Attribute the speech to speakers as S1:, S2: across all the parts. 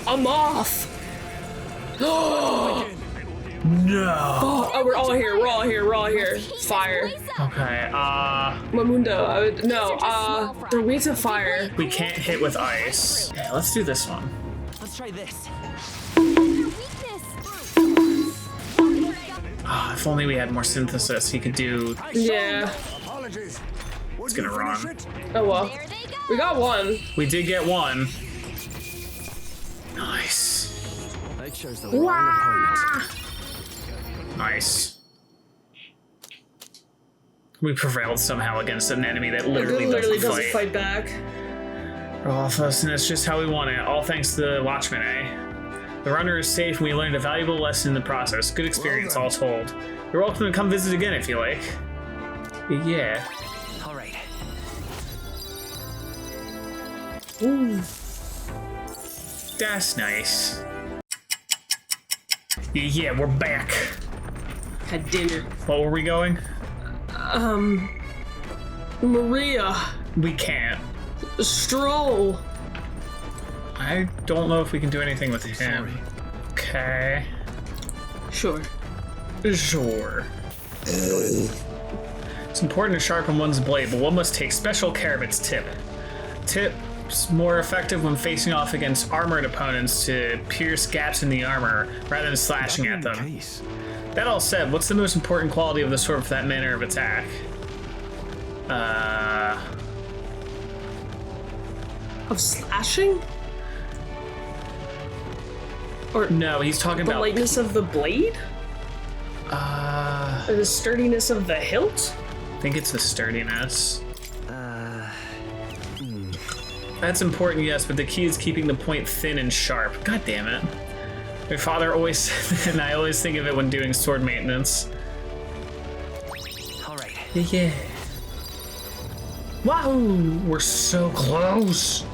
S1: I'm off.
S2: No.
S1: Oh, we're all here. We're all here. We're all here. Fire.
S2: Okay.
S1: Mamundo. The weights of fire.
S2: We can't hit with ice. Yeah, let's do this one.
S3: Let's try this.
S2: If only we had more synthesis, he could do.
S1: Yeah.
S2: It's gonna run.
S1: Oh well. We got one.
S2: We did get one. Nice.
S3: I chose the wrong opponent.
S2: Nice. We prevailed somehow against an enemy that literally doesn't fight
S1: back.
S2: Off us, and that's just how we want it. All thanks to the Watchman, eh? The runner is safe, and we learned a valuable lesson in the process. Good experience, all told. You're welcome to come visit again if you like. Yeah.
S3: All right.
S1: Ooh.
S2: That's nice. Yeah, we're back.
S1: Had dinner.
S2: What were we going?
S1: Maria.
S2: We can't.
S1: Stroll.
S2: I don't know if we can do anything with him.
S3: Sorry.
S2: Okay.
S1: Sure.
S2: Sure. It's important to sharpen one's blade, but one must take special care of its tip. Tip's more effective when facing off against armored opponents to pierce gaps in the armor rather than slashing at them. That all said, what's the most important quality of the sword for that manner of attack?
S1: Of slashing? Or
S2: No, he's talking
S1: the
S2: about
S1: lightness of the blade? Or the sturdiness of the hilt?
S2: I think it's the sturdiness. That's important, yes, but the key is keeping the point thin and sharp. God damn it. My father always said, and I always think of it when doing sword maintenance.
S3: All right.
S2: Yeah. Wow, we're so close.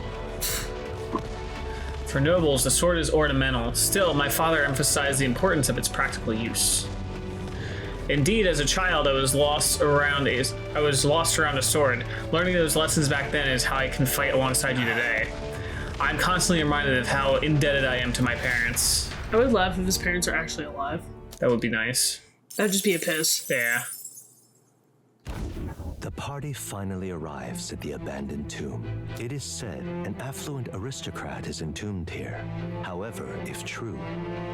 S2: For nobles, the sword is ornamental. Still, my father emphasized the importance of its practical use. Indeed, as a child, I was lost around a sword. Learning those lessons back then is how I can fight alongside you today. I'm constantly reminded of how indebted I am to my parents.
S1: I would laugh if his parents are actually alive.
S2: That would be nice.
S1: That'd just be a piss.
S2: Yeah.
S4: The party finally arrives at the abandoned tomb. It is said an affluent aristocrat is entombed here. However, if true,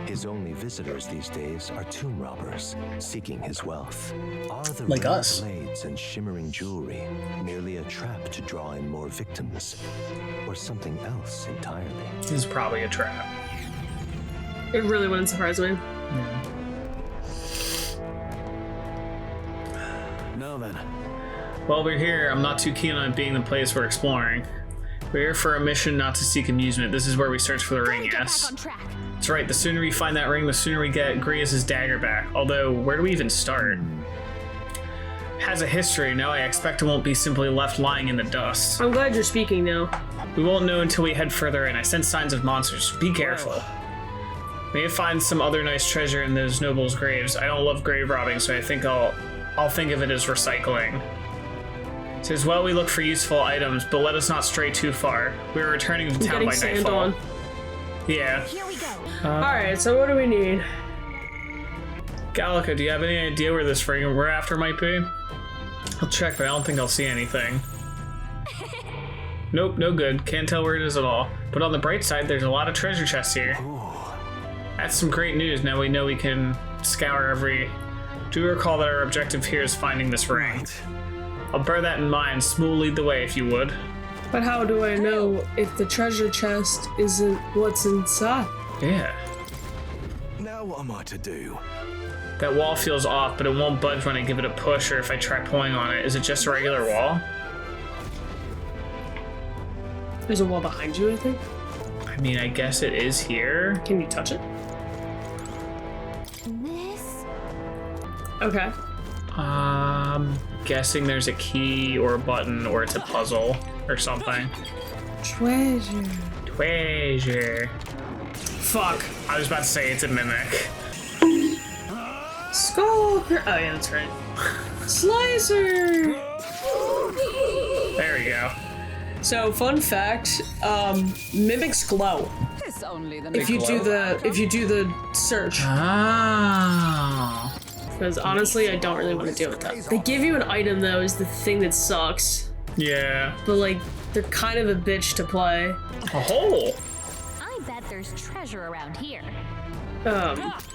S4: his only visitors these days are tomb robbers seeking his wealth. Are the
S2: Like
S4: rare
S2: us.
S4: blades and shimmering jewelry merely a trap to draw in more victims, or something else entirely?
S2: This is probably a trap.
S1: It really wouldn't surprise me.
S3: Now then.
S2: While we're here, I'm not too keen on it being the place we're exploring. We're here for a mission, not to seek amusement. This is where we search for the ring, yes? That's right, the sooner we find that ring, the sooner we get Grievous' dagger back. Although, where do we even start? Has a history, now I expect it won't be simply left lying in the dust.
S1: I'm glad you're speaking now.
S2: We won't know until we head further in. I sense signs of monsters. Be careful. Maybe find some other nice treasure in those nobles' graves. I don't love grave robbing, so I think I'll think of it as recycling. It says, well, we look for useful items, but let us not stray too far. We are returning to town by nightfall. Yeah.
S5: Here we go.
S1: Alright, so what do we need?
S2: Gallica, do you have any idea where this ring we're after might be? I'll check, but I don't think I'll see anything. Nope, no good. Can't tell where it is at all. But on the bright side, there's a lot of treasure chests here. That's some great news. Now we know we can scour every... Do recall that our objective here is finding this ring. I'll bear that in mind. Smooth, lead the way, if you would.
S1: But how do I know if the treasure chest isn't what's inside?
S2: Yeah.
S3: Now what am I to do?
S2: That wall feels off, but it won't budge when I give it a push or if I try pulling on it. Is it just a regular wall?
S1: There's a wall behind you, I think.
S2: I mean, I guess it is here.
S1: Can you touch it?
S5: This?
S1: Okay.
S2: Guessing there's a key or a button or it's a puzzle or something.
S1: Treasure.
S2: Treasure. Fuck. I was about to say it's a mimic.
S1: Skull. Oh yeah, that's right. Slicer.
S2: There we go.
S1: So, fun fact, mimics glow.
S5: only the
S1: if you do the search.
S2: Ah.
S1: Because honestly, I don't really want to deal with that. They give you an item though, is the thing that sucks.
S2: Yeah.
S1: But like, they're kind of a bitch to play.
S2: A hole.
S6: I bet there's treasure around here.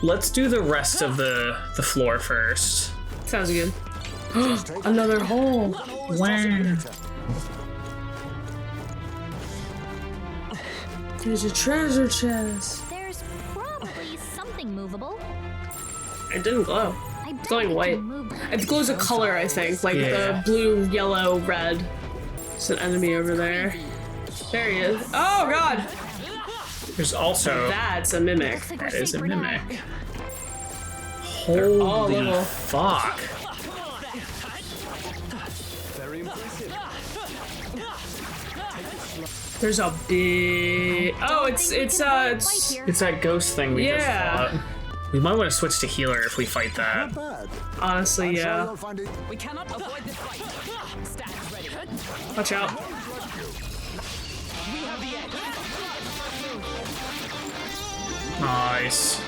S2: Let's do the rest of the floor first.
S1: Sounds good. Another hole.
S2: Wow.
S1: There's a treasure chest.
S6: There's probably something movable.
S1: It didn't glow.
S6: I bet
S1: glowing
S6: we
S1: white.
S6: can move
S1: It glows a color, I think, like
S2: Yeah.
S1: the blue, yellow, red. There's an enemy over there. There he is. Oh god!
S2: There's also
S1: That's a mimic.
S6: Looks like we're
S2: that is a
S6: safe for now.
S2: mimic.
S1: all
S2: Holy
S1: little.
S2: fuck.
S3: Very impressive.
S1: There's a big. Oh, it's
S6: Think we can avoid a fight
S1: it's.
S6: here.
S2: It's that ghost thing we
S1: Yeah.
S2: just fought. We might want to switch to healer if we fight that.
S3: Bad.
S1: Honestly, yeah.
S3: You'll find it.
S5: We cannot avoid this fight. Stacks ready.
S1: Watch out.
S2: Nice.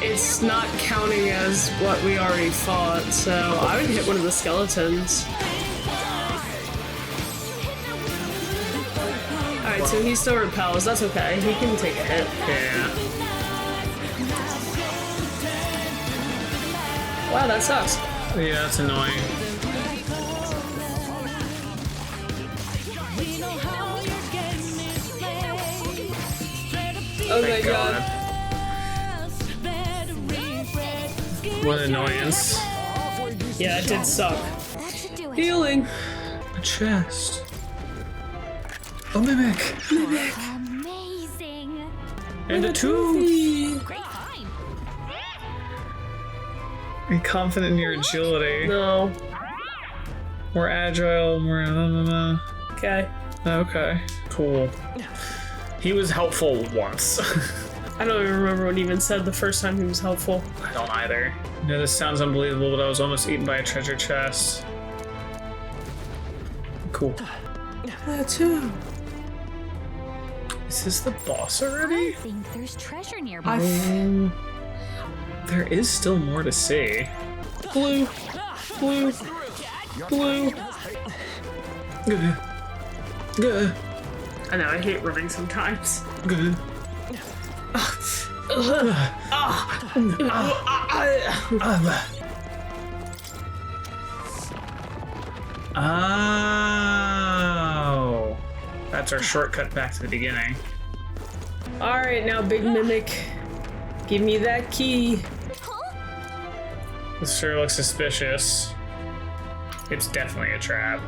S1: It's not counting as what we already fought, so I would hit one of the skeletons. Alright, so he still repels. That's okay. He can take a hit.
S2: Yeah.
S1: Wow, that sucks.
S2: Yeah, that's annoying.
S1: Oh my
S2: Thank
S1: god.
S2: What an annoyance.
S1: Yeah, it did suck.
S6: That should do it.
S1: Healing.
S2: A chest. A mimic.
S6: Amazing.
S2: And a tomb.
S6: Great find.
S2: Be confident in your agility.
S1: No.
S2: More agile, more
S1: Okay.
S2: Okay, cool. He was helpful once.
S1: I don't even remember what he even said the first time he was helpful.
S2: I don't either. You know, this sounds unbelievable, but I was almost eaten by a treasure chest. Cool.
S1: That too.
S2: Is this the boss
S6: I
S2: already?
S6: think there's treasure nearby.
S2: There is still more to see.
S1: Blue. Blue. Blue.
S2: Good. Good.
S1: I know, I hate running sometimes.
S2: Good. Oh. That's our shortcut back to the beginning.
S1: Alright, now big mimic. Give me that key.
S2: This sure looks suspicious. It's definitely a trap.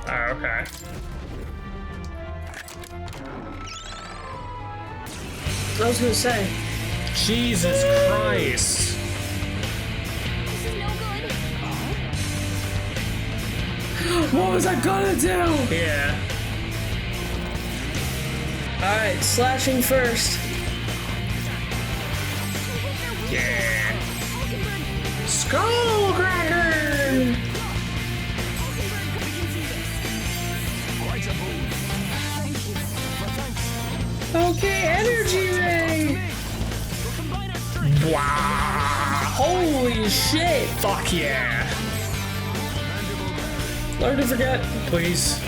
S2: Oh, okay.
S1: I was gonna say.
S2: Jesus Christ.
S6: This is no good.
S1: What was I gonna do?
S2: Yeah.
S1: Alright, slashing first.
S2: Yeah. Skullcracker!
S1: Okay, energy ray!
S2: Wow.
S1: Holy shit!
S2: Fuck yeah.
S1: Learn to forget.
S2: Please.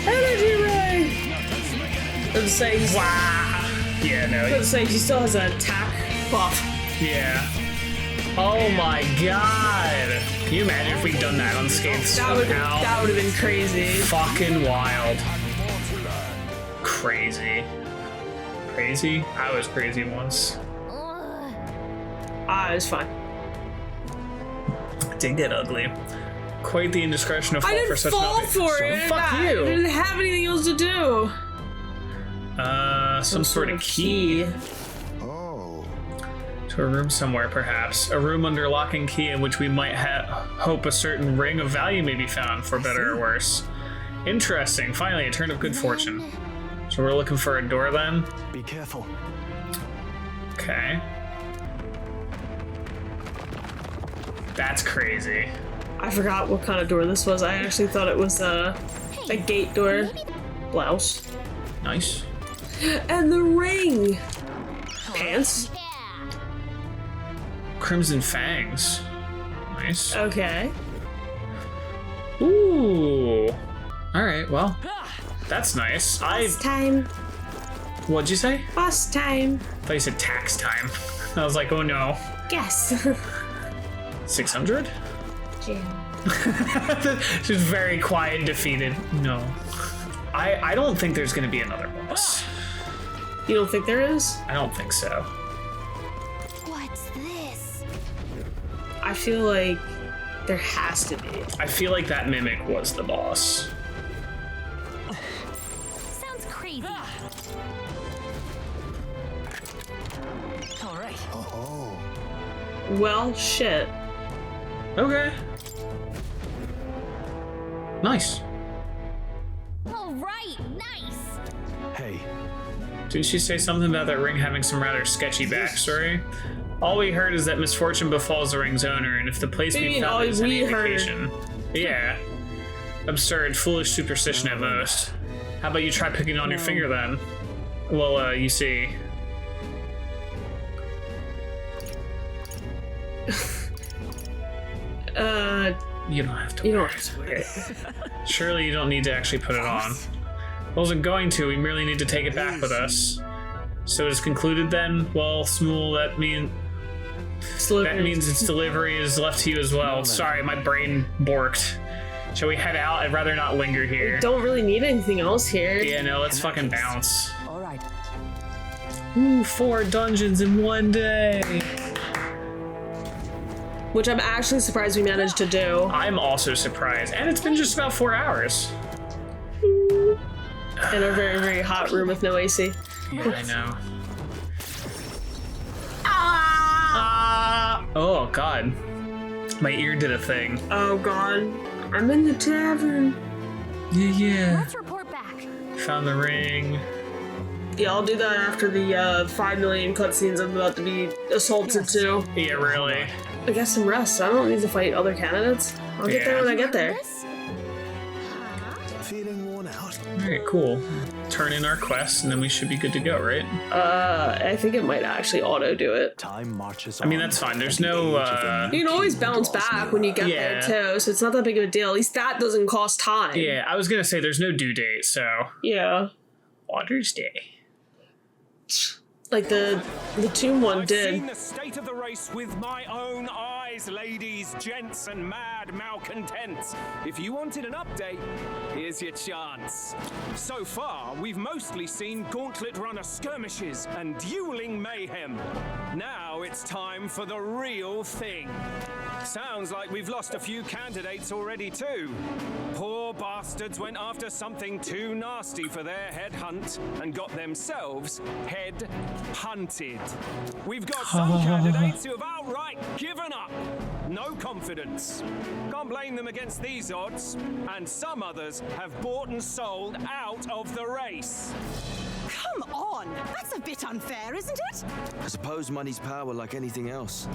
S1: Energy ray! Let's say he's
S2: Wow. Yeah, no.
S1: let's say he still has an attack buff.
S2: Yeah. Oh my god. Can you imagine if we'd done that unscathed
S1: That would
S2: somehow?
S1: have been crazy.
S2: Fucking wild. Crazy. Crazy? I was crazy once.
S1: Ah, it's fine.
S2: It did get ugly. Quite the indiscretion to fall
S1: I
S2: for
S1: didn't
S2: such
S1: fall
S2: an
S1: for it.
S2: Fuck
S1: I
S2: you.
S1: didn't have anything else to do.
S2: Some sort of key.
S3: Oh.
S2: To a room somewhere, perhaps. A room under lock and key in which we might hope a certain ring of value may be found, for better or worse. Interesting. Finally, a turn of good fortune. So we're looking for a door then?
S3: Be careful.
S2: Okay. That's crazy.
S1: I forgot what kind of door this was. I actually thought it was a gate door. Blouse.
S2: Nice.
S1: And the ring! Pants?
S6: Yeah.
S2: Crimson Fangs. Nice.
S1: Okay.
S2: Ooh. Alright, well. That's nice.
S1: Boss time.
S2: What'd you say?
S1: Boss time.
S2: I thought you said tax time. I was like, oh no.
S1: Yes.
S2: 600?
S1: Jam.
S2: She's very quiet and defeated. No. I don't think there's gonna be another boss.
S1: You don't think there is?
S2: I don't think so.
S6: What's this?
S1: I feel like there has to be.
S2: I feel like that mimic was the boss.
S6: Sounds crazy.
S5: All right.
S3: Oh.
S1: Well, shit.
S2: Okay. Nice.
S6: All right, nice.
S3: Hey,
S2: Didn't she say something about that ring having some rather sketchy backstory? All we heard is that misfortune befalls the ring's owner, and if the place we
S1: all
S2: found is any
S1: we heard?
S2: indication. Yeah. Absurd, foolish superstition at most. How about you try picking on your finger then? Well, you see. You don't have to.
S1: You don't
S2: wear
S1: have
S2: it.
S1: to wear it.
S2: Surely you don't need to actually put it on. Wasn't going to. We merely need to take it back with us. So it is concluded then. Well, Smool, that means its delivery is left to you as well. Sorry, my brain borked. Shall we head out? I'd rather not linger here.
S1: Don't really need anything else here.
S2: Yeah, no, let's fucking bounce.
S5: All right.
S2: Ooh, 4 dungeons in one day.
S1: Which I'm actually surprised we managed to do.
S2: I'm also surprised. And it's been just about 4 hours.
S1: In a very, very hot room with no AC.
S2: Yeah, I know. Ah! Oh, God. My ear did a thing.
S1: Oh god. I'm in the tavern.
S2: Yeah.
S6: Let's report back.
S2: Found the ring.
S1: Yeah, I'll do that after the 5 million cutscenes I'm about to be assaulted to.
S2: Yeah, really.
S1: I got some rest. I don't need to fight other candidates. I'll get there when I get there.
S6: This?
S3: feeling worn out.
S2: Alright, cool. Turn in our quests and then we should be good to go, right?
S1: I think it might actually auto do it.
S3: Time marches
S2: I mean,
S3: on,
S2: that's fine. There's
S3: and the
S2: no,
S3: age of the
S1: You can always bounce
S3: draws
S1: back when you get
S2: Yeah.
S1: there too, so it's not that big of a deal. At least that doesn't cost time.
S2: Yeah, I was gonna say there's no due date, so.
S1: Yeah.
S2: Water's Day.
S1: Like the tomb one
S7: I've
S1: did.
S7: seen the state of the race with my own eyes, ladies, gents, and mad malcontents. If you wanted an update, here's your chance. So far, we've mostly seen gauntlet runner skirmishes and dueling mayhem. Now it's time for the real thing. Sounds like we've lost a few candidates already too. Poor bastards went after something too nasty for their head hunt and got themselves head hunted. We've got some candidates who have outright given up. No confidence. Can't blame them against these odds. And some others have bought and sold out of the race.
S8: Come on! That's a bit unfair, isn't it?
S9: I suppose money's power like anything else.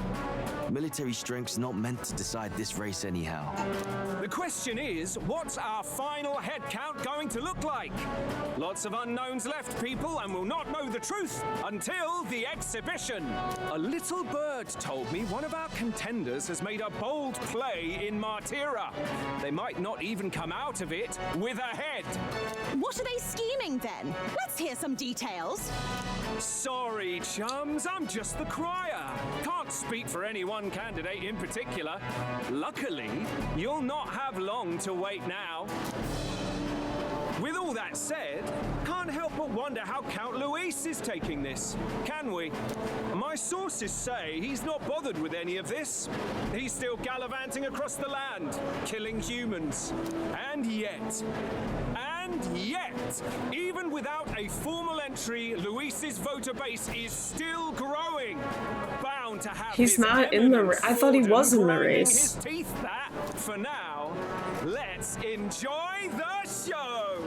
S9: Military strength's not meant to decide this race anyhow.
S7: The question is, what's our final head count going to look like? Lots of unknowns left, people, and we'll not know the truth until the exhibition. A little bird told me one of our contenders has made a bold play in Martyra. They might not even come out of it with a head.
S8: What are they scheming then? Let's hear some details.
S7: Sorry, chums, I'm just the crier. Can't speak for any one candidate in particular. Luckily, you'll not have long to wait now. With all that said, can't help but wonder how Count Luis is taking this, can we? My sources say he's not bothered with any of this. He's still gallivanting across the land, killing humans. And yet, even without a formal entry, Luis's voter base is still growing. Bound to have
S1: He's
S7: his
S1: not in the
S7: eminence
S1: I thought he
S7: Forden
S1: was in the
S7: grinding
S1: race.
S7: His teeth that, for now, let's enjoy the show.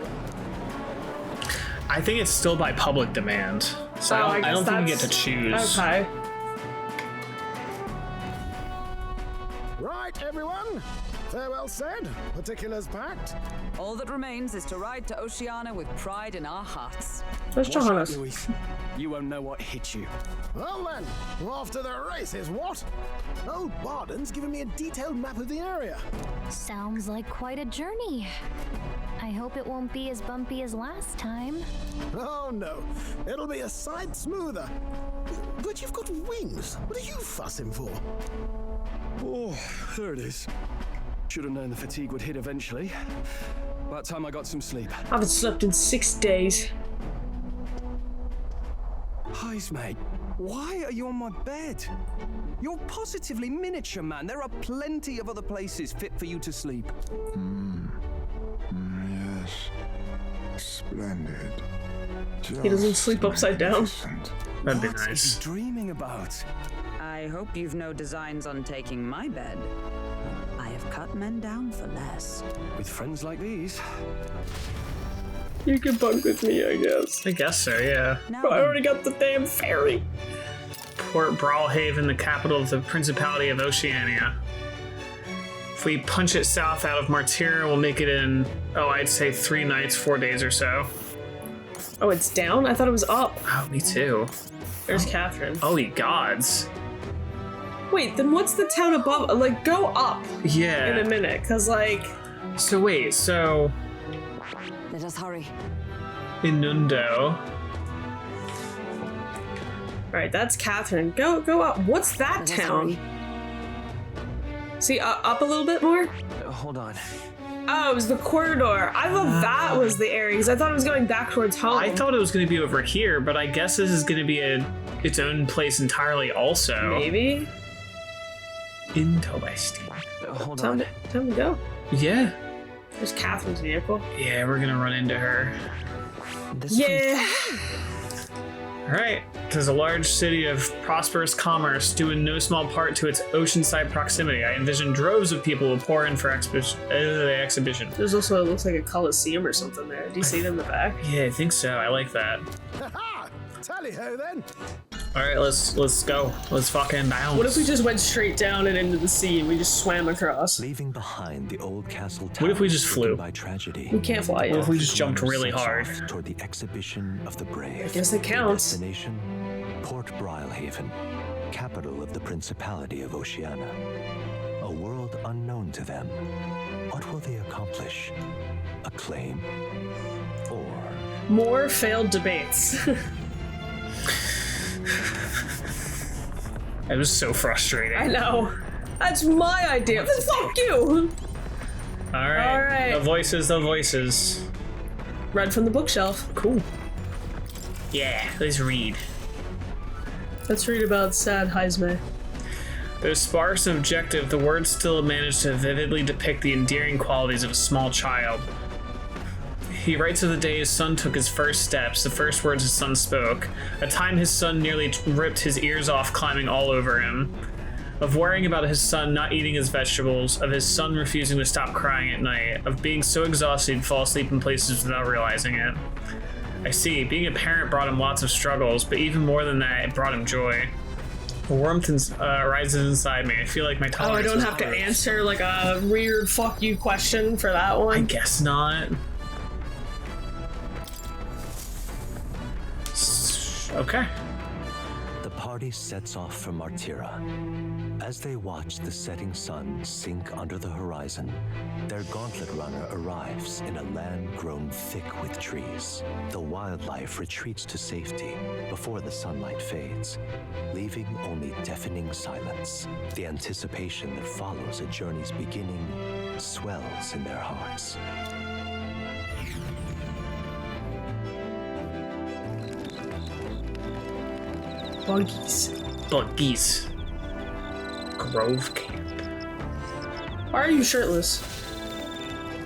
S2: I think it's still by public demand. So I
S1: guess
S2: don't think you get to
S1: that's-
S2: choose.
S1: Okay.
S3: Right, everyone.
S10: Farewell said, particulars packed.
S5: All that remains is to ride to Oceania with pride in our hearts.
S1: Where's
S10: Watch out,
S1: Johannes?
S10: Louis. You won't know what hit you. Well then, off to the races, what? Old Barden's given me a detailed map of the area.
S6: Sounds like quite a journey. I hope it won't be as bumpy as last time.
S10: Oh no, it'll be a sight smoother. But you've got wings. What are you fussing for? Oh, there it is. Should have known the fatigue would hit eventually. About time I got some sleep.
S1: I haven't slept in 6 days.
S10: Heis, mate. Why are you on my bed? You're positively miniature, man. There are plenty of other places fit for you to sleep.
S3: Yes. Splendid.
S1: He doesn't sleep upside down.
S2: That'd be
S10: What is
S2: nice.
S10: he dreaming about?
S5: I hope you've no designs on taking my bed. I have cut men down for less.
S10: With friends like these.
S1: You can bunk with me, I guess.
S2: I guess so, yeah.
S1: But I already got the damn ferry.
S2: Port Brawlhaven, the capital of the Principality of Oceania. If we punch it south out of Martyra, we'll make it in, I'd say 3 nights, 4 days or so.
S1: Oh, it's down? I thought it was up.
S2: Oh, me too.
S1: There's Catherine.
S2: Oh, ye gods.
S1: Wait, then what's the town above? Like, go up
S2: Yeah.
S1: in a minute, because, like...
S2: So wait, so
S5: Let us hurry.
S2: Inundo.
S1: Alright, that's Catherine. Go up. What's that
S5: Let us
S1: town?
S5: hurry.
S1: See, up a little bit more?
S9: Hold on.
S1: Oh, it was the corridor. I thought that was the area, because I thought it was going back towards home.
S2: I thought it was going to be over here, but I guess this is going to be its own place entirely also.
S1: Maybe?
S2: Interesting.
S9: Hold
S1: Time
S9: on.
S1: to go.
S2: Yeah.
S1: There's Catherine's vehicle.
S2: Yeah, we're going to run into her.
S1: Yeah!
S2: Alright, tis a large city of prosperous commerce, due in no small part to its oceanside proximity. I envision droves of people will pour in for the exhibition.
S1: There's also, it looks like a Coliseum or something there. Do you see it in the back?
S2: Yeah, I think so. I like that.
S10: Ha-ha! Tally-ho then.
S2: Alright, let's go. Let's fucking bounce.
S1: What if we just went straight down and into the sea and we just swam across?
S4: Leaving behind the old castle
S2: What if we
S4: towers
S2: just flew?
S4: stricken by tragedy.
S1: We can't fly
S2: What
S1: yet.
S2: if we just jumped really
S4: Sets
S2: hard?
S4: off toward the exhibition of the brave.
S1: I guess it counts.
S4: Destination, Port Brawlhaven, capital of the Principality of Oceania. A world unknown to them. What will they accomplish? Acclaim? Or
S1: More failed debates.
S2: It was so frustrating.
S1: I know. That's my idea. Then fuck you!
S2: Alright.
S1: Alright.
S2: The voices.
S1: Read from the bookshelf.
S2: Cool. Yeah, let's read.
S1: Let's read about sad Heisme.
S2: Though sparse and objective, the words still manage to vividly depict the endearing qualities of a small child. He writes of the day his son took his first steps, the first words his son spoke, a time his son nearly ripped his ears off climbing all over him, of worrying about his son not eating his vegetables, of his son refusing to stop crying at night, of being so exhausted he'd fall asleep in places without realizing it. I see, being a parent brought him lots of struggles, but even more than that, it brought him joy. A warmth rises inside me. I feel like my
S1: Oh, I
S2: tolerance
S1: don't
S2: is
S1: have to
S2: hurt.
S1: answer like a weird fuck you question for that
S2: I
S1: one.
S2: guess not. Okay.
S4: the party sets off for Martyra. As they watch the setting sun sink under the horizon, their gauntlet runner arrives in a land grown thick with trees. The wildlife retreats to safety before the sunlight fades, leaving only deafening silence. The anticipation that follows a journey's beginning swells in their hearts.
S2: Buggies. Grove Camp.
S1: Why are you shirtless?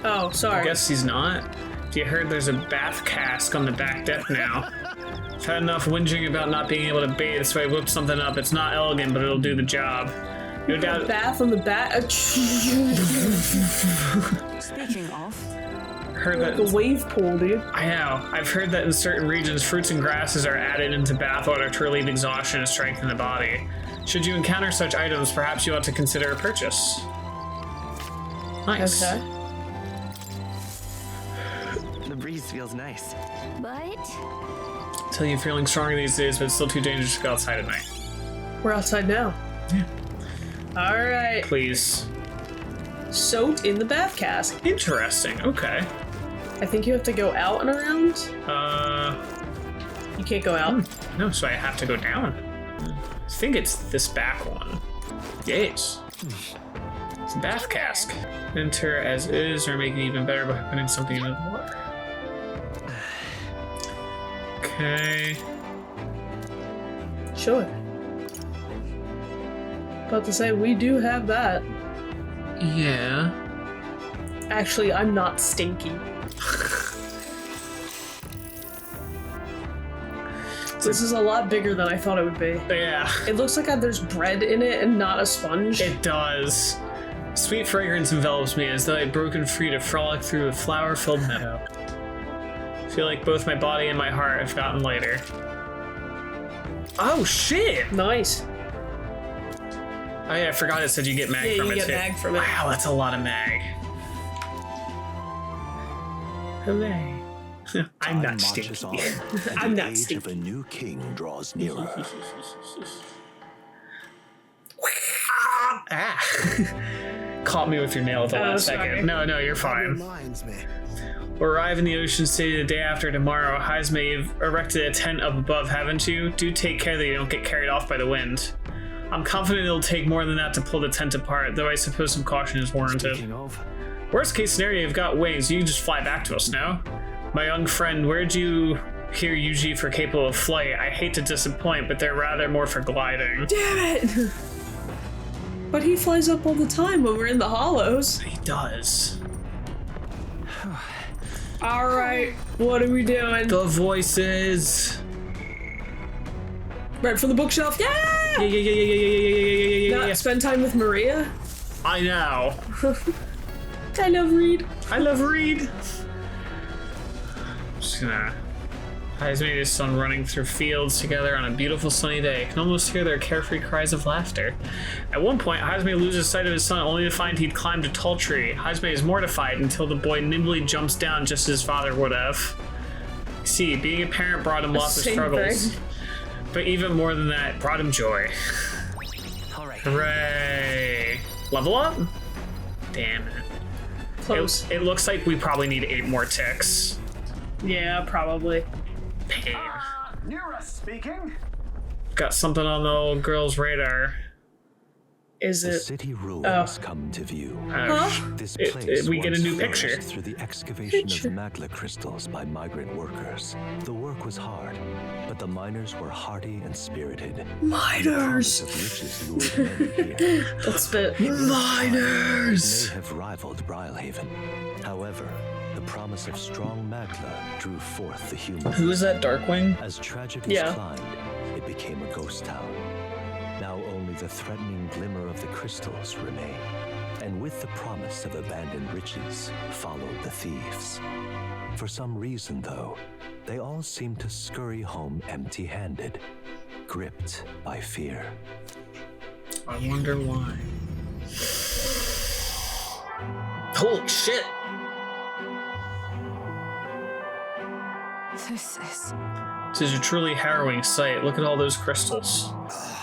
S1: Oh, sorry.
S2: I guess he's not. You heard there's a bath cask on the back deck now. I've had enough whinging about not being able to bathe, so I whipped something up. It's not elegant, but it'll do the job. No doubt.
S1: Bath on the back.
S5: Speaking of,
S2: Heard
S1: Like
S2: that.
S1: a wave pool, dude.
S2: I know. I've heard that in certain regions, fruits and grasses are added into bathwater to relieve exhaustion and strengthen the body. Should you encounter such items, perhaps you ought to consider a purchase. Nice.
S1: Okay.
S11: The breeze feels nice.
S6: But
S2: Tell you feeling stronger these days, but it's still too dangerous to go outside at night.
S1: We're outside now.
S2: Yeah.
S1: All right.
S2: Please.
S1: Soaked in the bath cask.
S2: Interesting. Okay.
S1: I think you have to go out and around.
S2: You
S1: You can't go out.
S2: No, so I have to go down. I think it's this back one. Yes. It's a bath cask. Enter as is, or make it even better by putting something into the water. Okay.
S1: Sure. About to say, we do have that.
S2: Yeah.
S1: Actually, I'm not stinky. This is a lot bigger than I thought it would be.
S2: Yeah.
S1: It looks like there's bread in it and not a sponge.
S2: It does. Sweet fragrance envelops me as though I'd broken free to frolic through a flower-filled meadow. I feel like both my body and my heart have gotten lighter. Oh shit!
S1: Nice.
S2: Oh yeah, I forgot it said you get mag
S1: Yeah,
S2: from
S1: you
S2: it
S1: get
S2: too.
S1: mag from it.
S2: Wow, that's a lot of mag. Hooray. I'm not
S4: marches
S2: stinky.
S4: on, and
S1: I'm
S4: the
S1: not
S4: age
S1: stinky.
S4: of a new king draws nearer.
S2: Ah. Caught me with your nail at the last
S1: sorry.
S2: second. No, you're fine.
S10: Reminds me.
S2: We'll arrive in the ocean city the day after tomorrow. Heisman, you've erected a tent up above, haven't you? Do take care that you don't get carried off by the wind. I'm confident it'll take more than that to pull the tent apart, though I suppose some caution is warranted.
S11: Speaking of,
S2: Worst case scenario, you've got wings. You can just fly back to us now. My young friend, where'd you hear UG for capable of flight? I hate to disappoint, but they're rather more for gliding.
S1: Damn it! But he flies up all the time when we're in the hollows.
S2: He does.
S1: All right, what are we doing?
S2: The voices.
S1: Read from the bookshelf. Yeah!
S2: Yeah.
S1: Not spend time with Maria.
S2: I know.
S1: I love Reed.
S2: I love Reed. Just gonna. Heisman and his son running through fields together on a beautiful sunny day. I can almost hear their carefree cries of laughter. At one point, Heisman loses sight of his son only to find he'd climbed a tall tree. Heisman is mortified until the boy nimbly jumps down just as his father would have. See, being a parent brought him lots of
S1: Same
S2: struggles.
S1: thing.
S2: But even more than that, brought him joy.
S11: all right.
S2: Hooray! Level up? Damn it.
S1: Close.
S2: It looks like we probably need 8 more ticks.
S1: Yeah, probably.
S2: Pain.
S11: Nira speaking.
S2: Got something on the old girl's radar.
S1: Is
S4: The
S1: it?
S4: city ruins come to view. This
S2: It-
S4: place
S2: we get a
S4: once
S2: new
S4: flourished
S2: picture.
S4: through the excavation of magla crystals by migrant workers. The work was hard, but the miners were hardy and spirited.
S1: Miners.
S4: The promise of riches lured many here.
S1: Let's spit.
S2: Miners!
S4: May have rivaled Brylehaven. However, the promise of strong magla drew forth the human.
S2: Who is that Darkwing?
S4: As tragedies
S1: Yeah.
S4: climbed, it became a ghost town. Now only the threatening glimmer of the crystals remain. And with the promise of abandoned riches followed the thieves. For some reason, though, they all seemed to scurry home empty-handed, gripped by fear.
S2: I wonder why. Holy shit! This is a truly harrowing sight. Look at all those crystals.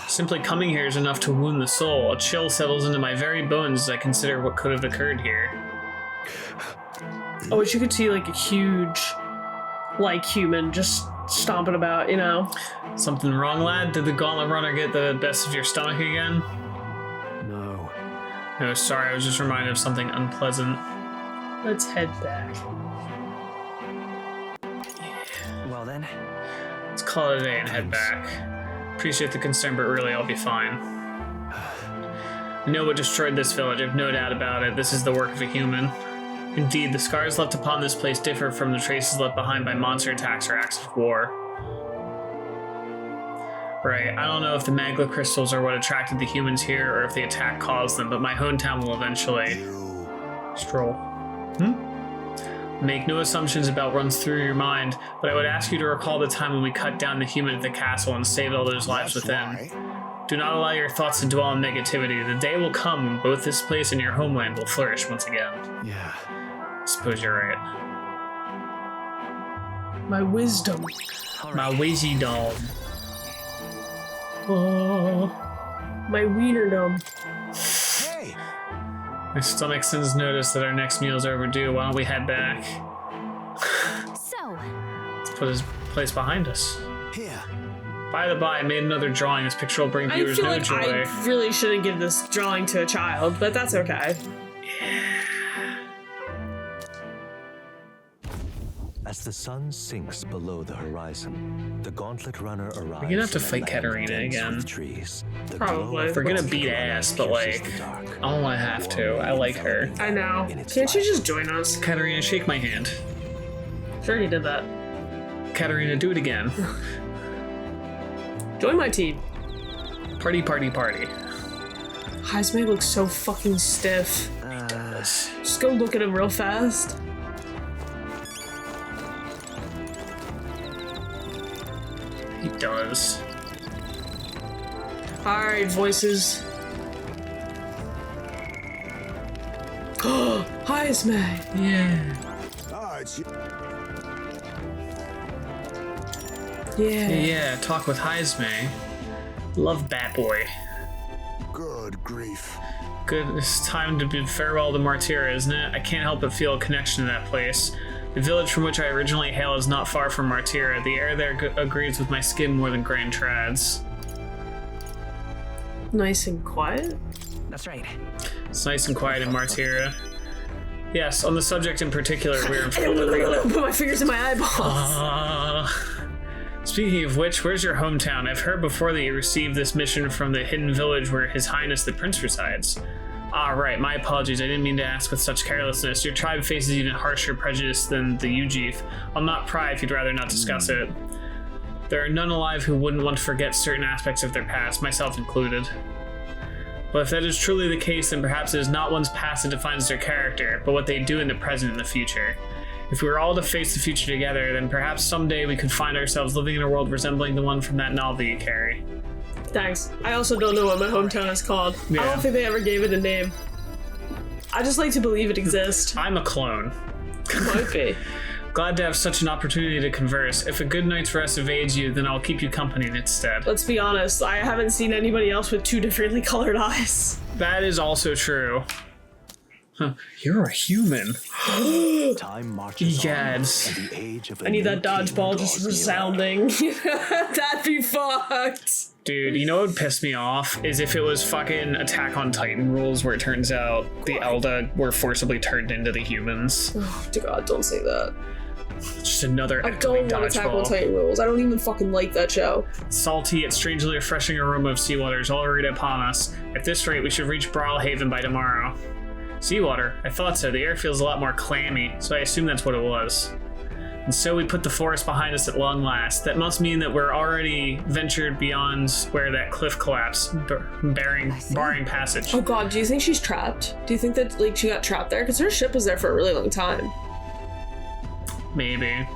S2: Simply coming here is enough to wound the soul. A chill settles into my very bones as I consider what could have occurred here.
S1: I wish you could see like a huge, like human just stomping about, you know?
S2: Something wrong, lad? Did the gauntlet runner get the best of your stomach again?
S10: No.
S2: No, sorry, I was just reminded of something unpleasant.
S1: Let's head back.
S11: Well then,
S2: Let's call it a day and head back. Appreciate the concern, but really I'll be fine. I know what destroyed this village, I've no doubt about it. This is the work of a human. Indeed, the scars left upon this place differ from the traces left behind by monster attacks or acts of war. Right, I don't know if the magla crystals are what attracted the humans here or if the attack caused them, but my hometown will eventually... Stroll. Make no assumptions about what runs through your mind, but I would ask you to recall the time when we cut down the human at the castle and saved all those lives within. Do not allow your thoughts to dwell on negativity. The day will come when both this place and your homeland will flourish once again.
S10: Yeah.
S2: I suppose you're right.
S1: My wisdom.
S2: My wisdom.
S1: Oh, my wienerdom.
S10: Hey!
S2: My stomach sends notice that our next meal is overdue. Why don't we head back?
S6: So,
S2: Let's put this place behind us.
S10: Here.
S2: By the by, I made another drawing. This picture will bring
S1: I
S2: viewers
S1: feel
S2: no
S1: like
S2: joy.
S1: I really shouldn't give this drawing to a child, but that's okay.
S4: As the sun sinks below the horizon, the gauntlet runner arrives.
S2: We're gonna have to
S4: in a
S2: fight
S4: land
S2: Katarina
S4: dense
S2: again.
S4: with trees. The
S1: Probably.
S4: glow of
S2: We're gonna
S4: the
S2: beat
S4: runner
S2: ass, but
S4: pierces
S2: like,
S4: the dark.
S2: I don't want to have to. I like her.
S1: I know.
S4: In its
S1: Can't she
S4: light.
S1: just join us?
S2: Katarina, shake my hand.
S1: Sure, he did that.
S2: Katarina, do it again.
S1: Join my team.
S2: Party, party, party.
S1: Heisman looks so fucking stiff. Just go look at him real fast.
S2: He does.
S1: Alright, voices. Heisman.
S2: Yeah.
S3: Ah, it's you.
S1: Yeah.
S2: Yeah, talk with Heisman. Love Batboy.
S3: Good grief.
S2: Good, it's time to bid farewell to Martyra, isn't it? I can't help but feel a connection to that place. The village from which I originally hail is not far from Martyra. The air there agrees with my skin more than Grand Trads.
S1: Nice and quiet.
S11: That's right.
S2: It's nice and quiet in Martyra. Yes, on the subject in particular, we're in
S1: Put my fingers in my eyeballs.
S2: Speaking of which, where's your hometown? I've heard before that you received this mission from the hidden village where His Highness the Prince resides. Ah, right, my apologies, I didn't mean to ask with such carelessness. Your tribe faces even harsher prejudice than the Ujif. I'll not pry if you'd rather not discuss it. There are none alive who wouldn't want to forget certain aspects of their past, myself included. But if that is truly the case, then perhaps it is not one's past that defines their character, but what they do in the present and the future. If we were all to face the future together, then perhaps someday we could find ourselves living in a world resembling the one from that novel you carry.
S1: Thanks. I also don't know what my hometown is called.
S2: Yeah.
S1: I don't think they ever gave it a name. I just like to believe it exists.
S2: I'm a clone.
S1: Might be.
S2: Glad to have such an opportunity to converse. If a good night's rest evades you, then I'll keep you company instead.
S1: Let's be honest, I haven't seen anybody else with two differently colored eyes.
S2: That is also true. Huh. You're a human.
S4: Time marches
S2: Egads.
S4: on, and the age of a
S1: I need that
S4: new king
S1: dodgeball just
S4: draws
S1: resounding. That'd be fucked.
S2: Dude, you know what would piss me off? Is if it was fucking Attack on Titan rules where it turns out the Elda were forcibly turned into the humans.
S1: Oh, dear God, don't say that.
S2: Just another
S1: I don't want Attack on
S2: dodgeball.
S1: Titan rules. I don't even fucking like that show.
S2: Salty yet strangely refreshing aroma of seawater is already upon us. At this rate, we should reach Brawlhaven by tomorrow. Seawater? I thought so. The air feels a lot more clammy, so I assume that's what it was. And so we put the forest behind us at long last. That must mean that we're already ventured beyond where that cliff collapsed, barring passage.
S1: Oh God, do you think she's trapped? Do you think that like she got trapped there? Because her ship was there for a really long time.
S2: Maybe.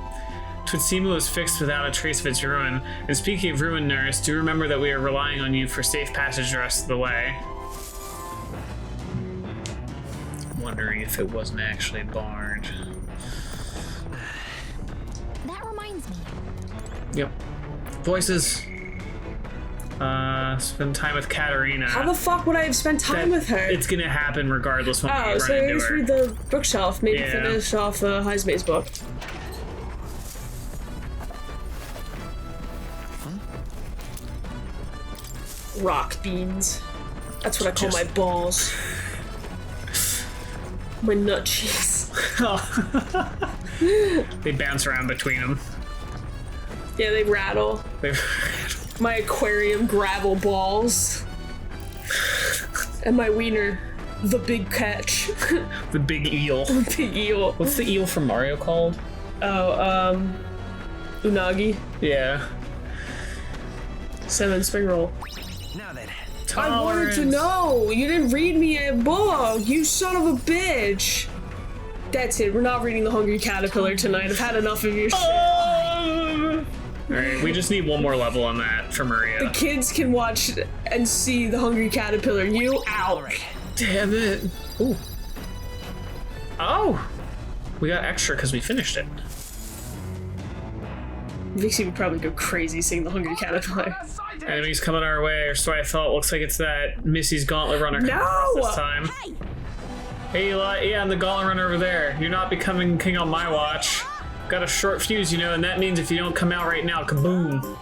S2: Tsutsima was fixed without a trace of its ruin. And speaking of ruin, Nurse, do remember that we are relying on you for safe passage the rest of the way. Wondering if it wasn't actually barred.
S6: that reminds me.
S2: Yep. Voices. Spend time with Katarina.
S1: How the fuck would I have spent time with her?
S2: It's gonna happen regardless when we
S1: Oh,
S2: run
S1: so I
S2: into
S1: just
S2: her.
S1: read the bookshelf. Maybe
S2: Yeah.
S1: finish off Heisman's book. Rock beans. That's what I call my balls. My nut cheese.
S2: They bounce around between them.
S1: Yeah, they rattle. My aquarium gravel balls. And my wiener. The big catch.
S2: The big eel.
S1: The big eel.
S2: What's the eel from Mario called?
S1: Oh, unagi.
S2: Yeah.
S1: Salmon spring roll.
S11: Now then.
S1: I wanted to know. You didn't read me a book. You son of a bitch. That's it. We're not reading The Hungry Caterpillar tonight. I've had enough of your shit.
S2: Alright, we just need one more level on that for Maria.
S1: The kids can watch and see the hungry caterpillar. You out.
S2: Damn it. Ooh. Oh! We got extra because we finished it.
S1: Vixie would probably go crazy seeing the hungry caterpillar.
S2: Enemies coming our way, or so I thought. Looks like it's that Missy's Gauntlet Runner
S1: No!
S2: this time. Hey, Eli, yeah, I'm the Gauntlet Runner over there. You're not becoming king on my watch. Got a short fuse, you know, and that means if you don't come out right now, kaboom.